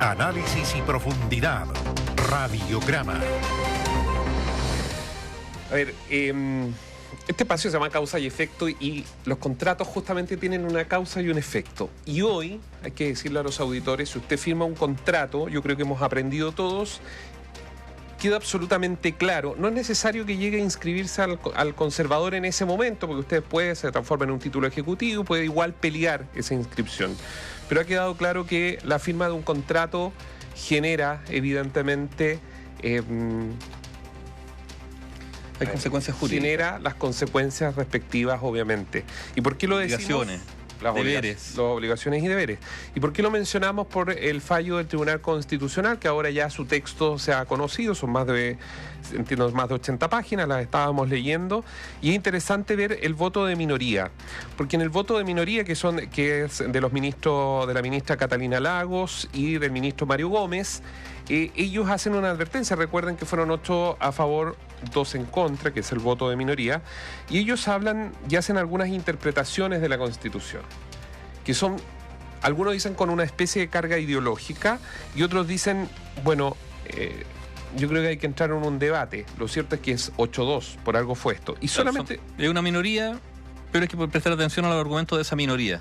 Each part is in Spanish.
Análisis y profundidad. Radiograma. A ver, este espacio se llama Causa y Efecto y los contratos justamente tienen una causa y un efecto. Y hoy, hay que decirle a los auditores, si usted firma un contrato, yo creo que hemos aprendido todos, queda absolutamente claro. No es necesario que llegue a inscribirse al conservador en ese momento, porque usted después se transforma en un título ejecutivo, puede igual pelear esa inscripción. Pero ha quedado claro que la firma de un contrato genera, evidentemente, hay consecuencias jurídicas. Genera las consecuencias respectivas, obviamente. ¿Y por qué lo decimos? Obligaciones, deberes. Las obligaciones y deberes. ¿Y por qué lo mencionamos? Por el fallo del Tribunal Constitucional, que ahora ya su texto se ha conocido, son más de 80 páginas, las estábamos leyendo, y es interesante ver el voto de minoría, porque en el voto de minoría, que es de los ministros, de la ministra Catalina Lagos y del ministro Mario Gómez, ellos hacen una advertencia. Recuerden que fueron 8 a favor, 2 en contra, que es el voto de minoría, y ellos hablan y hacen algunas interpretaciones de la Constitución, que son, algunos dicen con una especie de carga ideológica, y otros dicen, bueno, yo creo que hay que entrar en un debate. Lo cierto es que es 8-2, por algo fue esto. Y solamente... Es una minoría, pero hay que prestar atención a los argumentos de esa minoría.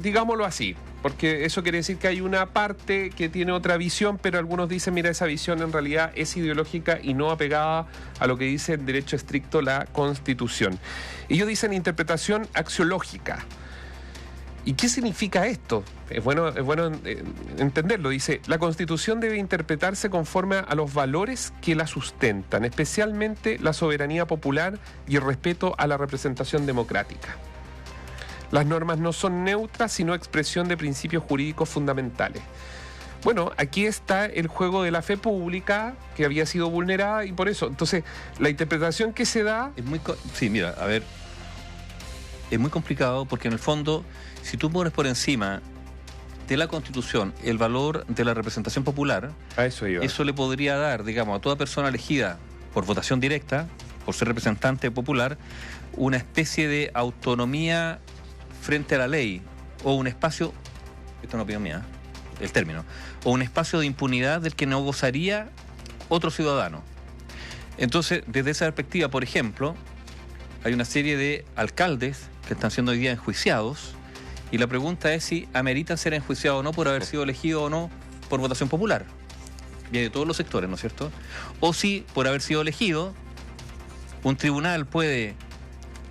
Digámoslo así, porque eso quiere decir que hay una parte que tiene otra visión, pero algunos dicen, mira, esa visión en realidad es ideológica y no apegada a lo que dice en derecho estricto la Constitución. Ellos dicen interpretación axiológica. ¿Y qué significa esto? Es bueno entenderlo. Dice, la Constitución debe interpretarse conforme a los valores que la sustentan, especialmente la soberanía popular y el respeto a la representación democrática. Las normas no son neutras, sino expresión de principios jurídicos fundamentales. Bueno, aquí está el juego de la fe pública que había sido vulnerada y por eso. Entonces, la interpretación que se da... Sí, mira, a ver, es muy complicado porque en el fondo, si tú pones por encima de la Constitución el valor de la representación popular, eso le podría dar, digamos, a toda persona elegida por votación directa, por ser representante popular, una especie de autonomía frente a la ley, o un espacio, esto es una opinión mía, el término, o un espacio de impunidad del que no gozaría otro ciudadano. Entonces, desde esa perspectiva, por ejemplo, hay una serie de alcaldes que están siendo hoy día enjuiciados, y la pregunta es si ameritan ser enjuiciados o no por haber sido elegidos o no por votación popular, y de todos los sectores, ¿no es cierto? O si, por haber sido elegido, un tribunal puede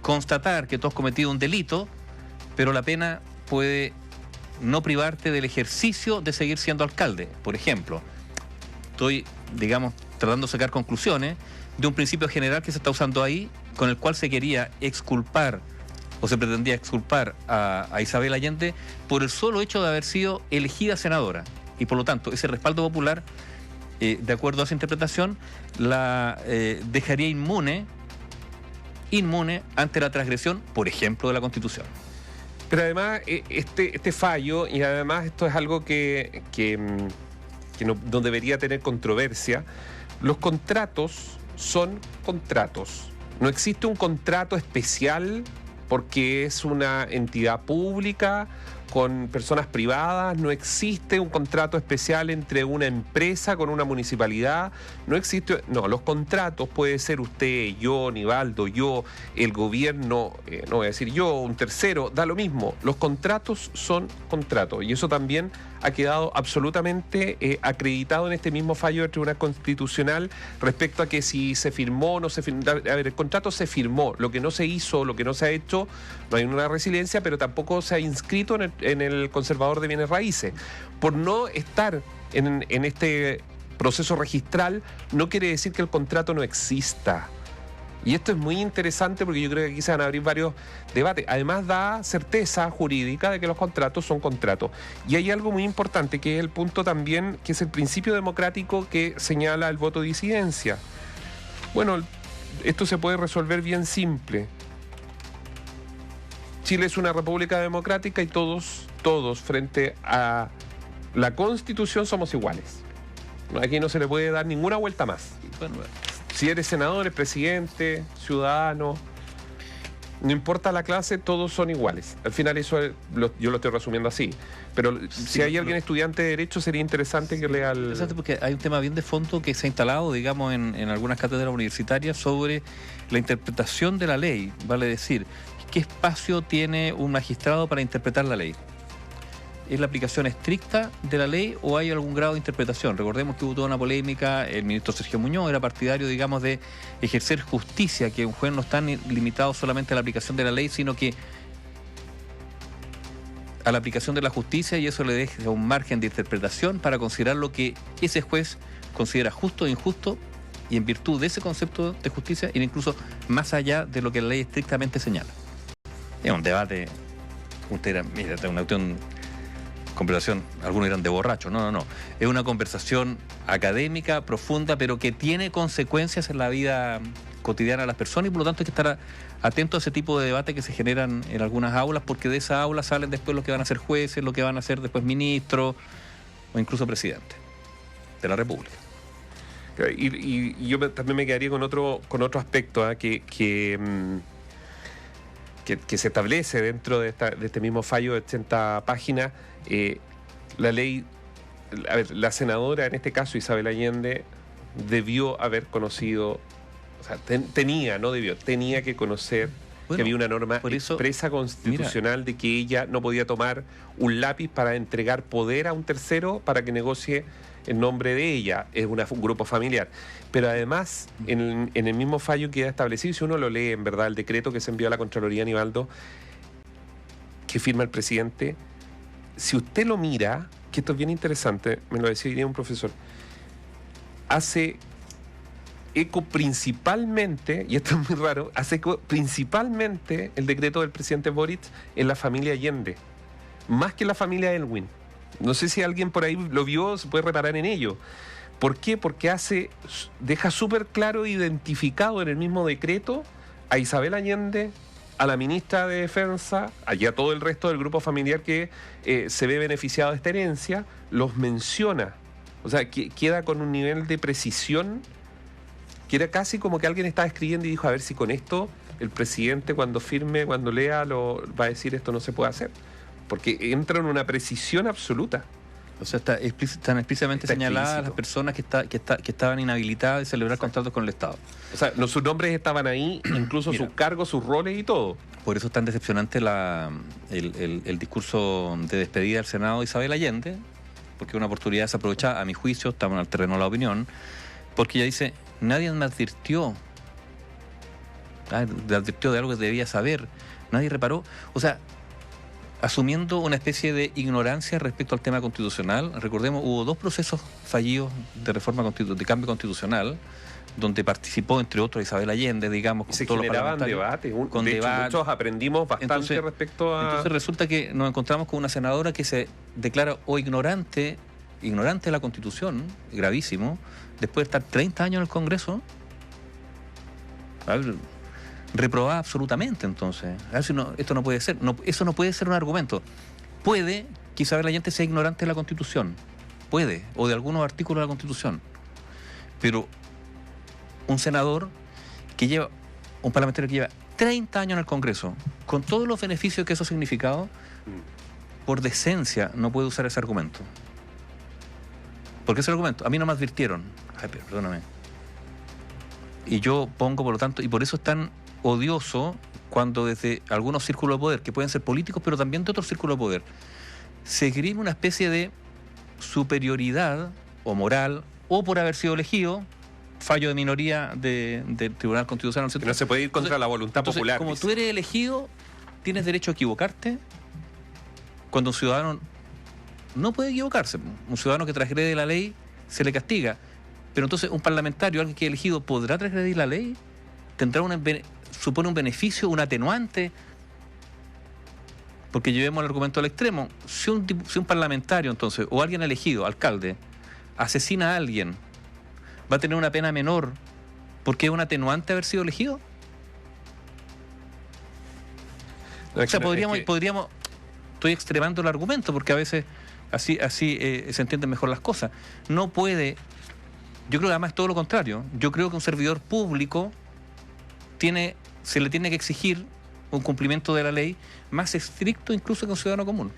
constatar que tú has cometido un delito, pero la pena puede no privarte del ejercicio de seguir siendo alcalde. Por ejemplo, estoy, digamos, tratando de sacar conclusiones de un principio general que se está usando ahí, con el cual se quería exculpar, o se pretendía exculpar a Isabel Allende por el solo hecho de haber sido elegida senadora. Y por lo tanto, ese respaldo popular, de acuerdo a esa interpretación, la dejaría inmune ante la transgresión, por ejemplo, de la Constitución. Pero además, este fallo, y además esto es algo que no debería tener controversia, los contratos son contratos. No existe un contrato especial porque es una entidad pública con personas privadas, no existe un contrato especial entre una empresa con una municipalidad, no existe, no, los contratos puede ser usted, yo, Nivaldo, yo, el gobierno, no voy a decir yo, un tercero, da lo mismo, los contratos son contratos y eso también ha quedado absolutamente acreditado en este mismo fallo del Tribunal Constitucional respecto a que si se firmó o no se firmó. A ver, el contrato se firmó, lo que no se hizo, lo que no se ha hecho, no hay una resiliencia, pero tampoco se ha inscrito en el conservador de bienes raíces. Por no estar en este proceso registral, no quiere decir que el contrato no exista. Y esto es muy interesante porque yo creo que aquí se van a abrir varios debates. Además da certeza jurídica de que los contratos son contratos. Y hay algo muy importante que es el punto también, que es el principio democrático que señala el voto de disidencia. Bueno, esto se puede resolver bien simple. Chile es una república democrática y todos frente a la Constitución somos iguales. Aquí no se le puede dar ninguna vuelta más. Bueno, si eres senador, eres presidente, ciudadano, no importa la clase, todos son iguales. Al final eso yo lo estoy resumiendo así. Pero si hay alguien estudiante de Derecho, sería interesante que lea el... Interesante porque hay un tema bien de fondo que se ha instalado, digamos, en algunas cátedras universitarias sobre la interpretación de la ley. Vale decir, ¿qué espacio tiene un magistrado para interpretar la ley? ¿Es la aplicación estricta de la ley o hay algún grado de interpretación? Recordemos que hubo toda una polémica, el ministro Sergio Muñoz era partidario, digamos, de ejercer justicia, que un juez no está limitado solamente a la aplicación de la ley, sino que a la aplicación de la justicia, y eso le deja un margen de interpretación para considerar lo que ese juez considera justo o injusto, y en virtud de ese concepto de justicia, ir incluso más allá de lo que la ley estrictamente señala. Es un debate, mira, una conversación, algunos dirán de borracho, no. Es una conversación académica, profunda, pero que tiene consecuencias en la vida cotidiana de las personas, y por lo tanto hay que estar atento a ese tipo de debate que se generan en algunas aulas, porque de esas aulas salen después los que van a ser jueces, los que van a ser después ministros o incluso presidentes de la República. Y yo también me quedaría con otro aspecto que se establece dentro de este mismo fallo de 80 páginas. La ley, la senadora, en este caso Isabel Allende, debió haber conocido, o sea, tenía que conocer que había una norma expresa constitucional de que ella no podía tomar un lápiz para entregar poder a un tercero para que negocie en nombre de ella. Es un grupo familiar. Pero además, en el mismo fallo queda establecido, si uno lo lee, en verdad, el decreto que se envió a la Contraloría, Aníbaldo, que firma el presidente, si usted lo mira, que esto es bien interesante, me lo decía hoy día un profesor, hace eco principalmente, y esto es muy raro, hace eco principalmente el decreto del presidente Boric en la familia Allende, más que en la familia Elwin. No sé si alguien por ahí lo vio, se puede reparar en ello. ¿Por qué? Porque deja súper claro identificado en el mismo decreto a Isabel Allende, a la ministra de Defensa, allá todo el resto del grupo familiar que se ve beneficiado de esta herencia, los menciona. O sea, queda con un nivel de precisión que era casi como que alguien estaba escribiendo y dijo, a ver si con esto el presidente cuando firme, cuando lea, va a decir esto no se puede hacer. Porque entra en una precisión absoluta. O sea, están explícitamente señaladas las personas que estaban inhabilitadas de celebrar contratos con el Estado. O sea, sus nombres estaban ahí, incluso sus cargos, sus roles y todo. Por eso es tan decepcionante el discurso de despedida del Senado de Isabel Allende, porque es una oportunidad desaprovechada, a mi juicio, estamos en el terreno de la opinión, porque ella dice, nadie me advirtió de algo que debía saber, nadie reparó, o sea, asumiendo una especie de ignorancia respecto al tema constitucional. Recordemos, hubo 2 procesos fallidos de cambio constitucional, donde participó, entre otros, Isabel Allende, digamos, con todos los parlamentarios. De hecho, muchos aprendimos bastante respecto a... Entonces resulta que nos encontramos con una senadora que se declara ignorante de la Constitución, gravísimo, después de estar 30 años en el Congreso. A ver, reprobada absolutamente, entonces. A ver si esto no puede ser. Eso no puede ser un argumento. Puede que Isabel Allende sea ignorante de la Constitución. Puede, o de algunos artículos de la Constitución. Pero un senador un parlamentario que lleva 30 años en el Congreso, con todos los beneficios que eso ha significado, por decencia no puede usar ese argumento. ¿Por qué ese argumento? A mí no me advirtieron. Ay, perdóname. Y yo pongo, por lo tanto, y por eso es tan odioso cuando desde algunos círculos de poder, que pueden ser políticos, pero también de otros círculos de poder, se esgrime una especie de superioridad o moral, o por haber sido elegido, fallo de minoría del Tribunal Constitucional. Que no se puede ir contra la voluntad popular. Como tú eres elegido, tienes derecho a equivocarte, cuando un ciudadano no puede equivocarse. Un ciudadano que transgrede la ley se le castiga. Pero entonces un parlamentario, alguien que es elegido, ¿podrá transgredir la ley? ¿Supone un beneficio, un atenuante? Porque llevemos el argumento al extremo. Si un parlamentario, entonces, o alguien elegido, alcalde, asesina a alguien, ¿va a tener una pena menor porque es un atenuante haber sido elegido? O sea, podríamos, estoy extremando el argumento porque a veces así se entienden mejor las cosas. No puede, yo creo que además es todo lo contrario. Yo creo que un servidor público se le tiene que exigir un cumplimiento de la ley más estricto incluso que un ciudadano común.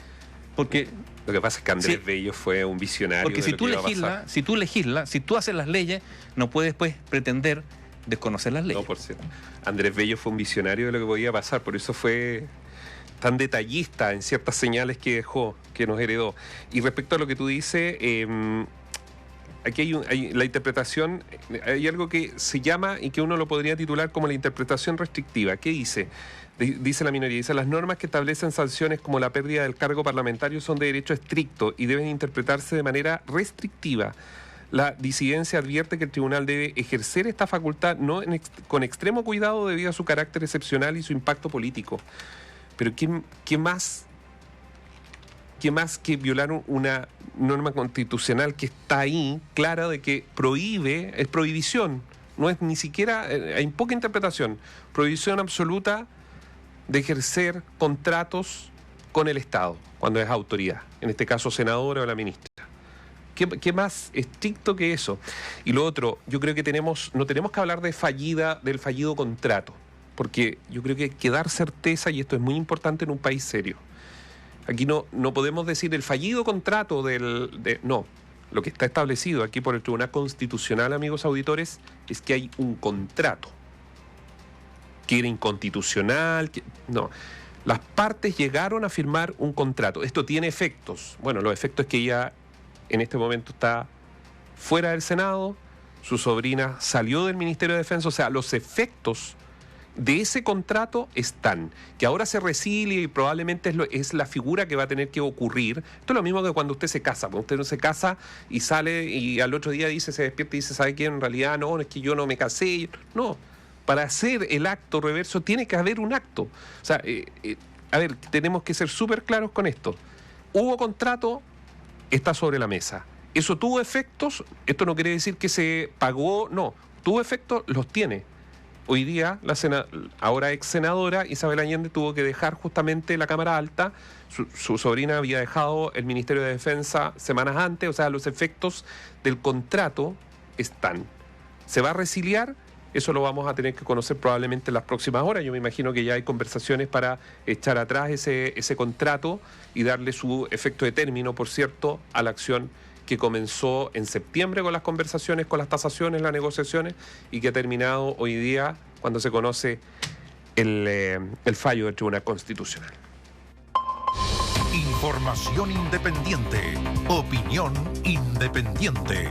Porque lo que pasa es que Andrés Bello fue un visionario. Porque si tú legislas, si tú haces las leyes, no puedes pues pretender desconocer las leyes. No, por cierto. Andrés Bello fue un visionario de lo que podía pasar, por eso fue tan detallista en ciertas señales que dejó, que nos heredó. Y respecto a lo que tú dices, aquí hay la interpretación, hay algo que se llama y que uno lo podría titular como la interpretación restrictiva. ¿Qué dice? Dice la minoría, dice: las normas que establecen sanciones como la pérdida del cargo parlamentario son de derecho estricto y deben interpretarse de manera restrictiva. La disidencia advierte que el tribunal debe ejercer esta facultad con extremo cuidado debido a su carácter excepcional y su impacto político. Pero ¿qué más que violar una norma constitucional que está ahí, clara de que prohíbe, es prohibición, no es ni siquiera, hay poca interpretación, prohibición absoluta de ejercer contratos con el Estado, cuando es autoridad, en este caso senadora o la ministra. ¿Qué más estricto que eso? Y lo otro, yo creo que no tenemos que hablar del fallido contrato, porque yo creo que hay que dar certeza, y esto es muy importante en un país serio. Aquí no podemos decir el fallido contrato no. Lo que está establecido aquí por el Tribunal Constitucional, amigos auditores, es que hay un contrato que era inconstitucional. No. Las partes llegaron a firmar un contrato. Esto tiene efectos. Bueno, los efectos es que ella en este momento está fuera del Senado, su sobrina salió del Ministerio de Defensa, o sea, los efectos de ese contrato están, que ahora se resilie y probablemente es la figura que va a tener que ocurrir. Esto es lo mismo que cuando usted se casa, porque usted no se casa y sale y al otro día se despierta y dice, ¿sabe qué? En realidad no, es que yo no me casé. No, para hacer el acto reverso tiene que haber un acto. O sea, a ver, tenemos que ser súper claros con esto. Hubo contrato, está sobre la mesa. ¿Eso tuvo efectos? Esto no quiere decir que se pagó, no. Tuvo efectos, los tiene. Hoy día, ahora ex senadora Isabel Allende tuvo que dejar justamente la Cámara Alta. Su sobrina había dejado el Ministerio de Defensa semanas antes, o sea, los efectos del contrato están. ¿Se va a resiliar? Eso lo vamos a tener que conocer probablemente en las próximas horas. Yo me imagino que ya hay conversaciones para echar atrás ese contrato y darle su efecto de término, por cierto, a la acción que comenzó en septiembre con las conversaciones, con las tasaciones, las negociaciones, y que ha terminado hoy día cuando se conoce el fallo del Tribunal Constitucional. Información independiente, opinión independiente.